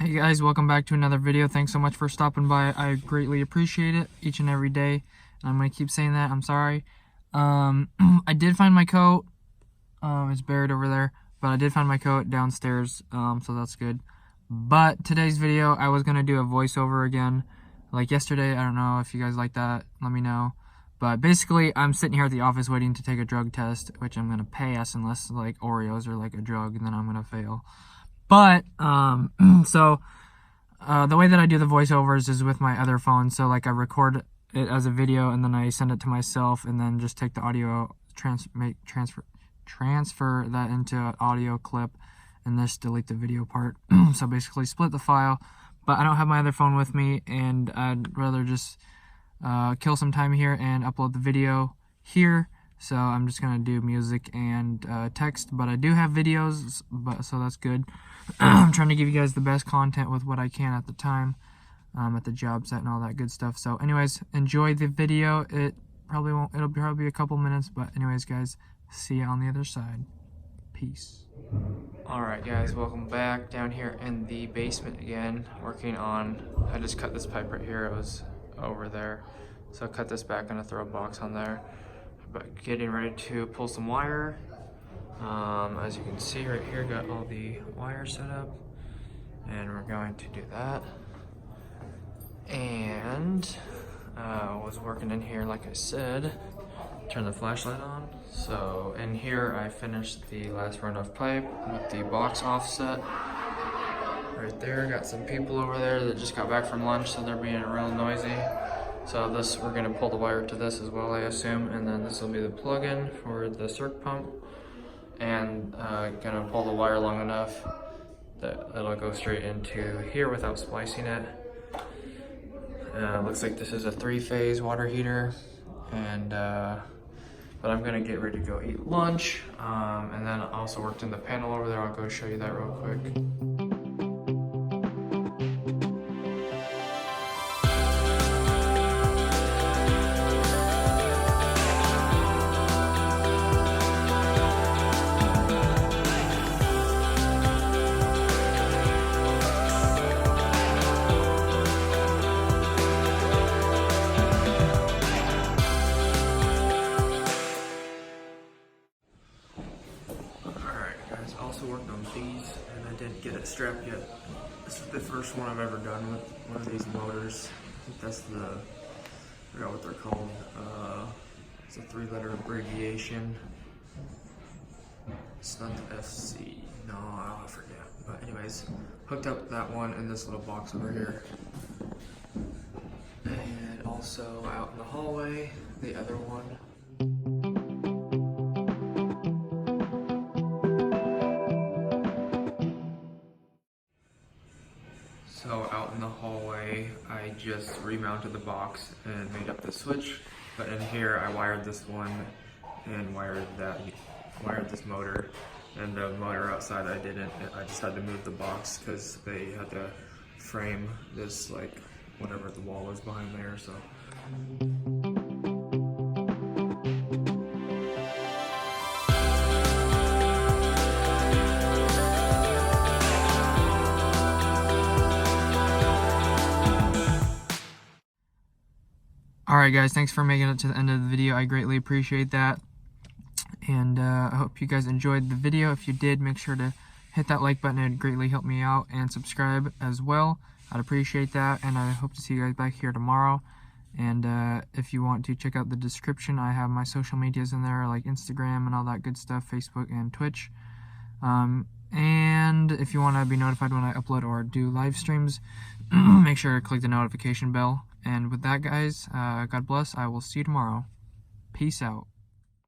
Hey guys, welcome back to another video. Thanks so much for stopping by. I greatly appreciate it each and every day. And I'm gonna keep saying that. I'm sorry. I did find my coat. It's buried over there, but I did find my coat downstairs. So that's good. But today's video, I was gonna do a voiceover again, like yesterday. I don't know if you guys like that. Let me know. But basically, I'm sitting here at the office waiting to take a drug test, which I'm gonna pass unless like Oreos are like a drug, and then I'm gonna fail. But, the way that I do the voiceovers is with my other phone. So, like, I record it as a video, and then I send it to myself, and then just take the audio, transfer that into an audio clip, and just delete the video part. So, basically, split the file. But I don't have my other phone with me, and I'd rather just kill some time here and upload the video here. So I'm just gonna do music and text, but I do have videos, so that's good. I'm trying to give you guys the best content with what I can at the time, at the job site and all that good stuff. So anyways, enjoy the video. It'll probably be a couple minutes, but anyways guys, see you on the other side. Peace. Alright guys, welcome back down here in the basement again, working on, I just cut this pipe right here, it was over there. So I cut this back, gonna throw a box on there. But getting ready to pull some wire. As you can see right here, got all the wire set up, and we're going to do that. And was working in here, like I said. Turn the flashlight on. So in here, I finished the last run of pipe with the box offset. Right there, got some people over there that just got back from lunch, so they're being real noisy. So this, we're gonna pull the wire to this as well, I assume, and then this will be the plug-in for the circ pump, and gonna pull the wire long enough that it'll go straight into here without splicing it. Looks like this is a 3-phase water heater, and but I'm gonna get ready to go eat lunch, and then I also worked in the panel over there. I'll go show you that real quick. Also worked on these, and I didn't get it strapped yet. This is the first one I've ever done with one of these motors. I think that's the, I forgot what they're called. It's a 3-letter abbreviation. It's not the FC. No, I forget. But anyways, hooked up that one in this little box over here. And also out in the hallway, the other one. So out in the hallway, I just remounted the box and made up the switch. But in here, I wired this one and wired this motor. And the motor outside, I didn't. I just had to move the box because they had to frame this, like, whatever the wall was behind there. So. Alright guys, thanks for making it to the end of the video. I greatly appreciate that. And I hope you guys enjoyed the video. If you did, make sure to hit that like button. It would greatly help me out. And subscribe as well. I'd appreciate that. And I hope to see you guys back here tomorrow. And if you want to check out the description, I have my social medias in there, like Instagram and all that good stuff, Facebook and Twitch. And if you want to be notified when I upload or do live streams, make sure to click the notification bell. And with that, guys, God bless. I will see you tomorrow. Peace out.